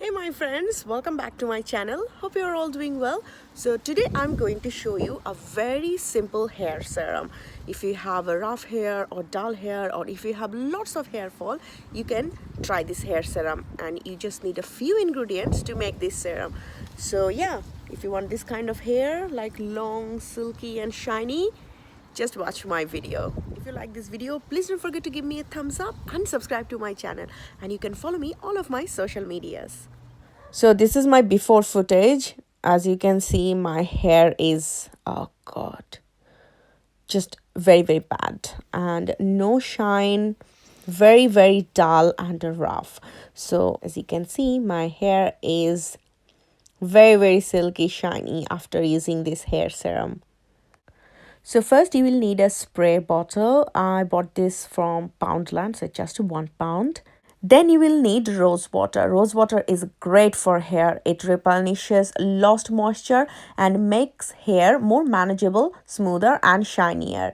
Hey my friends, welcome back to my channel. Hope you're all doing well. So today I'm going to show you a very simple hair serum. If you have a rough hair or dull hair, or if you have lots of hair fall, you can try this hair serum, and you just need a few ingredients to make this serum. So yeah, if you want this kind of hair, like long, silky and shiny, just watch my video. If you like this video, please don't forget to give me a thumbs up and subscribe to my channel, and you can follow me all of my social medias. So this is my before footage. As you can see, my hair is, oh god, just very bad and no shine, very dull and rough. So as you can see, my hair is very silky shiny after using this hair serum. So first you will need a spray bottle. I bought this from Poundland, so just 1 pound. Then you will need rose water. Rose water is great for hair. It replenishes lost moisture and makes hair more manageable, smoother and shinier.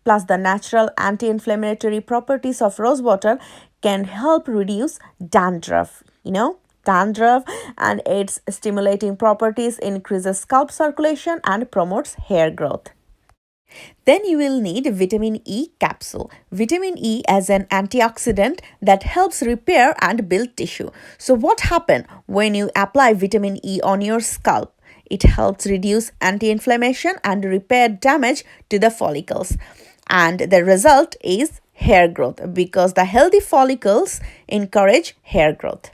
Plus, the natural anti-inflammatory properties of rose water can help reduce dandruff. Dandruff, and its stimulating properties increases scalp circulation and promotes hair growth. Then you will need vitamin E capsule. Vitamin E as an antioxidant that helps repair and build tissue. So what happens when you apply vitamin E on your scalp? It helps reduce anti-inflammation and repair damage to the follicles. And the result is hair growth, because the healthy follicles encourage hair growth.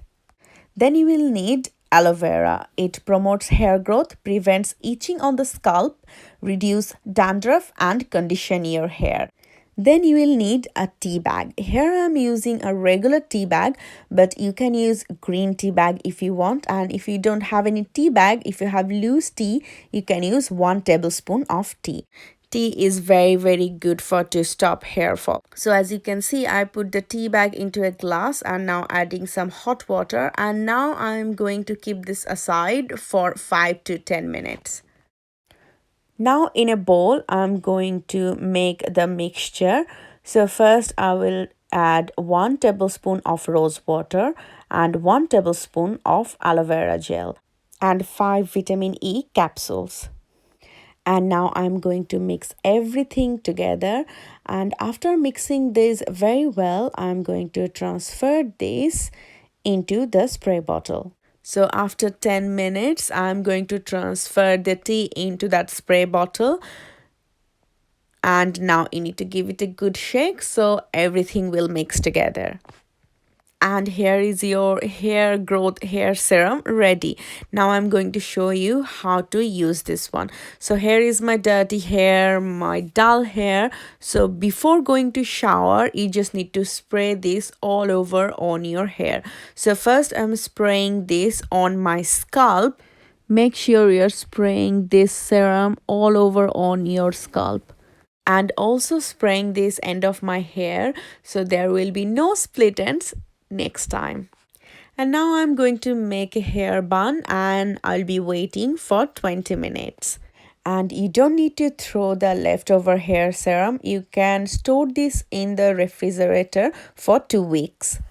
Then you will need aloe vera. It promotes hair growth, prevents itching on the scalp, reduce dandruff and condition your hair. Then you will need a tea bag. Here I am using a regular tea bag, but you can use green tea bag if you want. And if you don't have any tea bag, if you have loose tea, you can use 1 tablespoon of tea. Tea is very good to stop hair fall. So as you can see, I put the tea bag into a glass and now adding some hot water, and now I'm going to keep this aside for 5 to 10 minutes. Now in a bowl, I'm going to make the mixture. So first I will add 1 tablespoon of rose water and 1 tablespoon of aloe vera gel and 5 vitamin E capsules. And now I'm going to mix everything together, and after mixing this very well, I'm going to transfer this into the spray bottle. So after 10 minutes, I'm going to transfer the tea into that spray bottle. And now you need to give it a good shake so everything will mix together. And here is your hair growth hair serum ready. Now I'm going to show you how to use this one. So here is my dirty hair, my dull hair. So before going to shower, you just need to spray this all over on your hair. So first I'm spraying this on my scalp. Make sure you're spraying this serum all over on your scalp. And also spraying this end of my hair so there will be no split ends next time. And now I'm going to make a hair bun, and I'll be waiting for 20 minutes. And you don't need to throw the leftover hair serum. You can store this in the refrigerator for 2 weeks.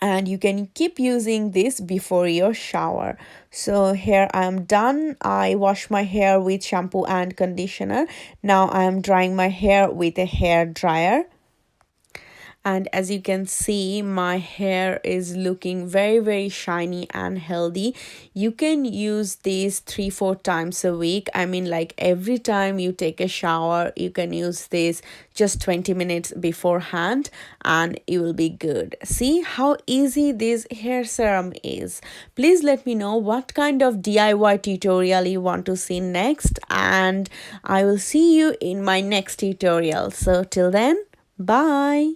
And you can keep using this before your shower. So here I am done. I wash my hair with shampoo and conditioner. Now I am drying my hair with a hair dryer. And as you can see, my hair is looking very shiny and healthy. You can use this 3-4 times a week. I mean, like every time you take a shower, you can use this just 20 minutes beforehand and you will be good. See how easy this hair serum is. Please let me know what kind of DIY tutorial you want to see next, and I will see you in my next tutorial. So till then, bye.